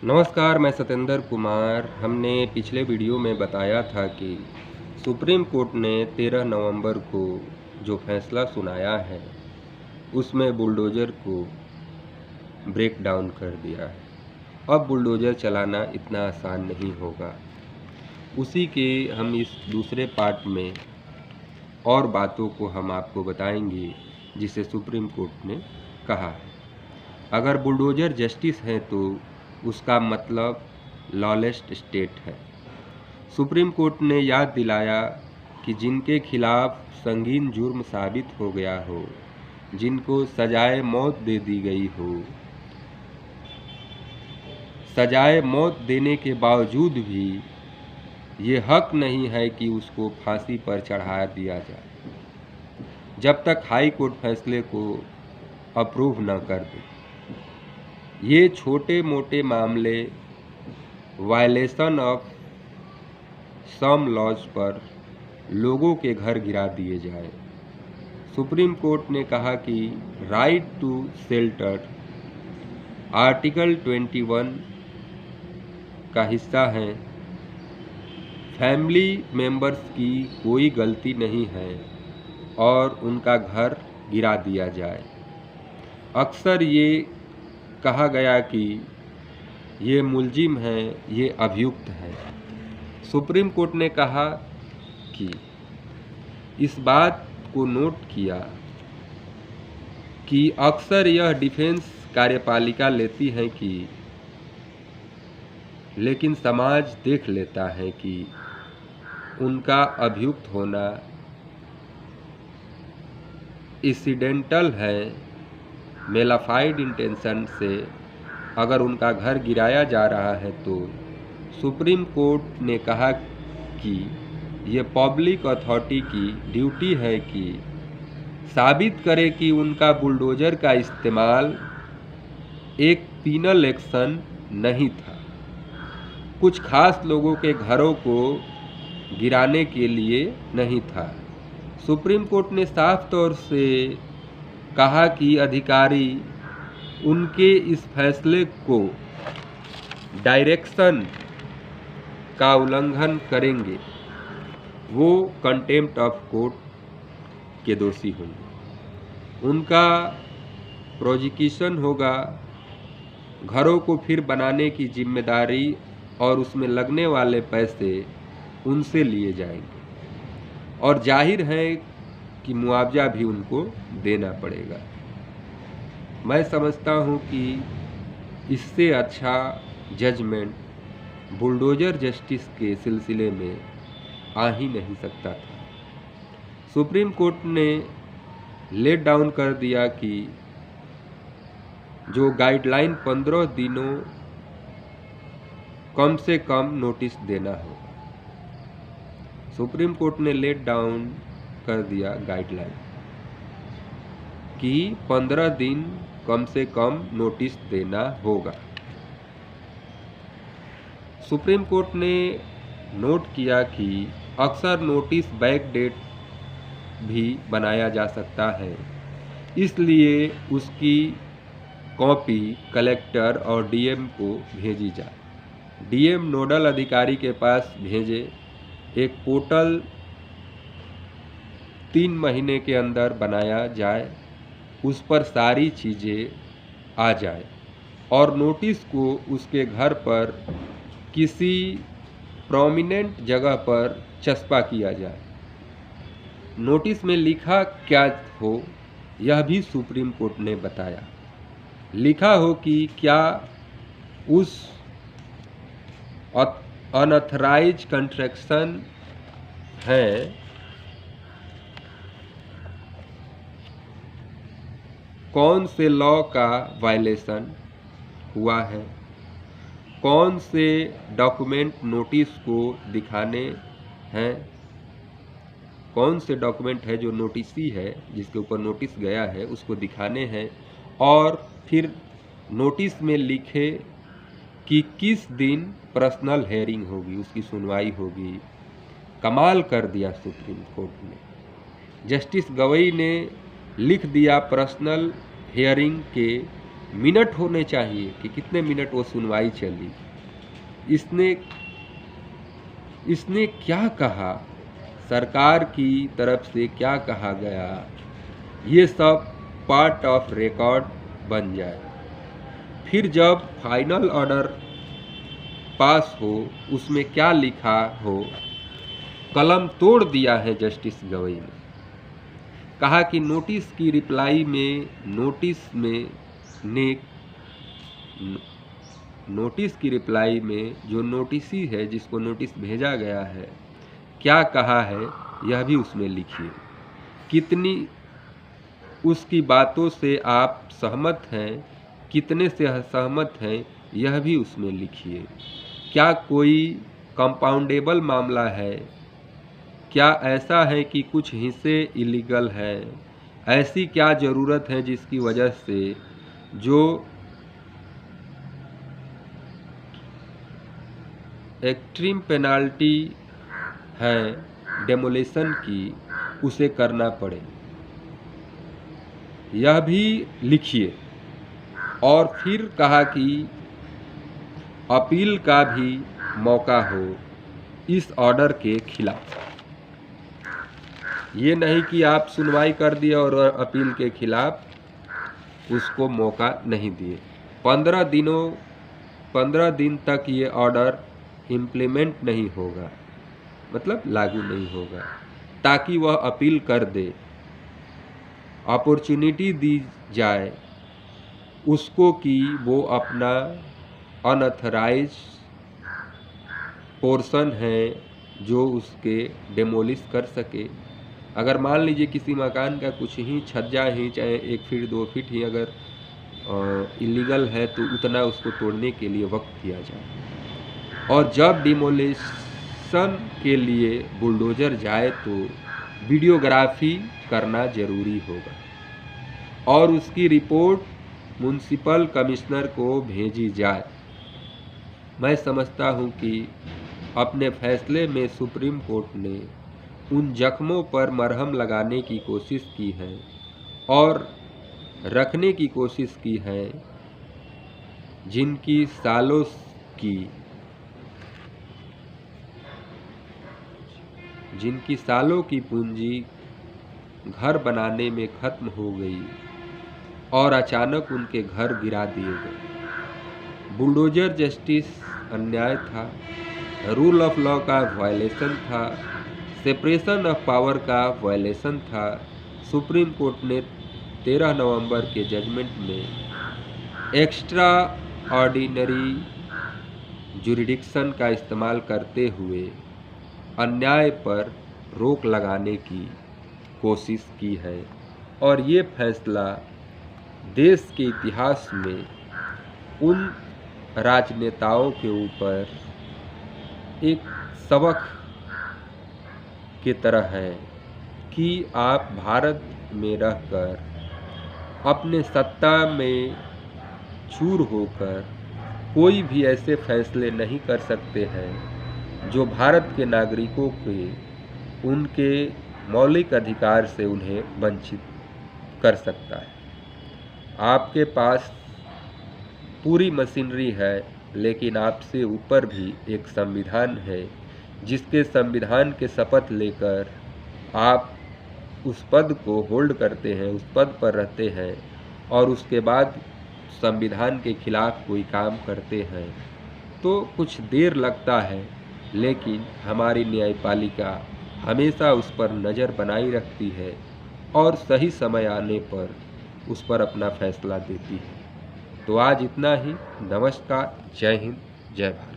नमस्कार, मैं सत्येंद्र कुमार। हमने पिछले वीडियो में बताया था कि सुप्रीम कोर्ट ने 13 नवंबर को जो फैसला सुनाया है, उसमें बुलडोज़र को ब्रेक डाउन कर दिया है। अब बुलडोज़र चलाना इतना आसान नहीं होगा। उसी के हम इस दूसरे पार्ट में और बातों को हम आपको बताएंगे, जिसे सुप्रीम कोर्ट ने कहा है। अगर बुलडोज़र जस्टिस है तो उसका मतलब लॉलेस स्टेट है। सुप्रीम कोर्ट ने याद दिलाया कि जिनके खिलाफ संगीन जुर्म साबित हो गया हो, जिनको सजाए मौत दे दी गई हो, सजाए मौत देने के बावजूद भी ये हक नहीं है कि उसको फांसी पर चढ़ा दिया जाए, जब तक हाई कोर्ट फैसले को अप्रूव न कर दे। ये छोटे मोटे मामले वायलेशन ऑफ सम लॉज पर लोगों के घर गिरा दिए जाए। सुप्रीम कोर्ट ने कहा कि राइट टू शेल्टर आर्टिकल 21 का हिस्सा है। फैमिली मेंबर्स की कोई गलती नहीं है और उनका घर गिरा दिया जाए। अक्सर ये कहा गया कि ये मुलजिम है, ये अभियुक्त है। सुप्रीम कोर्ट ने कहा कि इस बात को नोट किया कि अक्सर यह डिफेंस कार्यपालिका लेती है कि लेकिन समाज देख लेता है कि उनका अभियुक्त होना इंसिडेंटल है। मेलाफाइड इंटेंशन से अगर उनका घर गिराया जा रहा है तो सुप्रीम कोर्ट ने कहा कि ये पब्लिक अथॉरिटी की ड्यूटी है कि साबित करे कि उनका बुलडोज़र का इस्तेमाल एक पीनल एक्शन नहीं था, कुछ खास लोगों के घरों को गिराने के लिए नहीं था। सुप्रीम कोर्ट ने साफ तौर से कहा कि अधिकारी उनके इस फैसले को डायरेक्शन का उल्लंघन करेंगे, वो कंटेम्प्ट ऑफ कोर्ट के दोषी होंगे। उनका प्रोजिक्यूशन होगा। घरों को फिर बनाने की जिम्मेदारी और उसमें लगने वाले पैसे उनसे लिए जाएंगे और जाहिर है कि मुआवजा भी उनको देना पड़ेगा। मैं समझता हूँ कि इससे अच्छा जजमेंट बुलडोज़र जस्टिस के सिलसिले में आ ही नहीं सकता था। सुप्रीम कोर्ट ने लेट डाउन कर दिया कि जो गाइडलाइन 15 दिनों कम से कम नोटिस देना होगा। सुप्रीम कोर्ट ने लेट डाउन कर दिया गाइडलाइन कि 15 दिन कम से कम नोटिस देना होगा। सुप्रीम कोर्ट ने नोट किया कि अक्सर नोटिस बैक डेट भी बनाया जा सकता है, इसलिए उसकी कॉपी कलेक्टर और डीएम को भेजी जाए। डीएम नोडल अधिकारी के पास भेजे। एक पोर्टल 3 महीने के अंदर बनाया जाए, उस पर सारी चीज़ें आ जाए और नोटिस को उसके घर पर किसी प्रोमिनेंट जगह पर चस्पा किया जाए। नोटिस में लिखा क्या हो, यह भी सुप्रीम कोर्ट ने बताया। लिखा हो कि क्या उस अनऑथराइज कंस्ट्रक्शन है, कौन से लॉ का वायलेशन हुआ है, कौन से डॉक्यूमेंट नोटिस को दिखाने हैं, कौन से डॉक्यूमेंट है जो नोटिसी है, जिसके ऊपर नोटिस गया है, उसको दिखाने हैं, और फिर नोटिस में लिखे कि किस दिन पर्सनल हेयरिंग होगी, उसकी सुनवाई होगी। कमाल कर दिया सुप्रीम कोर्ट ने। जस्टिस गवई ने लिख दिया पर्सनल हेयरिंग के मिनट होने चाहिए कि कितने मिनट वो सुनवाई चली, इसने क्या कहा, सरकार की तरफ से क्या कहा गया, ये सब पार्ट ऑफ रिकॉर्ड बन जाए। फिर जब फाइनल ऑर्डर पास हो उसमें क्या लिखा हो, कलम तोड़ दिया है जस्टिस गवई ने। कहा कि नोटिस की रिप्लाई में नोटिस की रिप्लाई में जो नोटिसी है, जिसको नोटिस भेजा गया है, क्या कहा है यह भी उसमें लिखिए। कितनी उसकी बातों से आप सहमत हैं, कितने से असहमत हैं, यह भी उसमें लिखिए। क्या कोई कंपाउंडेबल मामला है, क्या ऐसा है कि कुछ हिस्से इलीगल है, ऐसी क्या ज़रूरत है जिसकी वजह से जो एक्सट्रीम पेनाल्टी है डेमोलिशन की, उसे करना पड़े, यह भी लिखिए। और फिर कहा कि अपील का भी मौका हो इस ऑर्डर के खिलाफ। ये नहीं कि आप सुनवाई कर दिए और अपील के खिलाफ उसको मौका नहीं दिए। 15 दिन तक ये ऑर्डर इम्प्लीमेंट नहीं होगा, मतलब लागू नहीं होगा, ताकि वह अपील कर दे, अपॉर्चुनिटी दी जाए उसको कि वो अपना अनऑथराइज पोर्शन है जो उसके डेमोलिश कर सके। अगर मान लीजिए किसी मकान का कुछ ही छज्जा ही, चाहे 1 फीट 2 फीट ही अगर इलीगल है, तो उतना उसको तोड़ने के लिए वक्त दिया जाए। और जब डिमोलिशन के लिए बुलडोज़र जाए तो वीडियोग्राफी करना ज़रूरी होगा और उसकी रिपोर्ट म्युनिसिपल कमिश्नर को भेजी जाए। मैं समझता हूँ कि अपने फैसले में सुप्रीम कोर्ट ने उन जख्मों पर मरहम लगाने की कोशिश की है और रखने की कोशिश की है जिनकी सालों की पूंजी घर बनाने में खत्म हो गई और अचानक उनके घर गिरा दिए गए। बुलडोजर जस्टिस अन्याय था, रूल ऑफ लॉ का वायलेशन था, सेपरेशन ऑफ पावर का वायलेशन था। सुप्रीम कोर्ट ने 13 नवंबर के जजमेंट में एक्स्ट्रा ऑर्डिनरी जुरिडिक्शन का इस्तेमाल करते हुए अन्याय पर रोक लगाने की कोशिश की है और ये फैसला देश के इतिहास में उन राजनेताओं के ऊपर एक सबक की तरह है कि आप भारत में रहकर अपने सत्ता में चूर होकर कोई भी ऐसे फैसले नहीं कर सकते हैं जो भारत के नागरिकों के उनके मौलिक अधिकार से उन्हें वंचित कर सकता है। आपके पास पूरी मशीनरी है, लेकिन आपसे ऊपर भी एक संविधान है, जिसके संविधान के शपथ लेकर आप उस पद को होल्ड करते हैं, उस पद पर रहते हैं और उसके बाद संविधान के खिलाफ कोई काम करते हैं तो कुछ देर लगता है, लेकिन हमारी न्यायपालिका हमेशा उस पर नज़र बनाई रखती है और सही समय आने पर उस पर अपना फैसला देती है। तो आज इतना ही। नमस्कार, जय हिंद, जय भारत।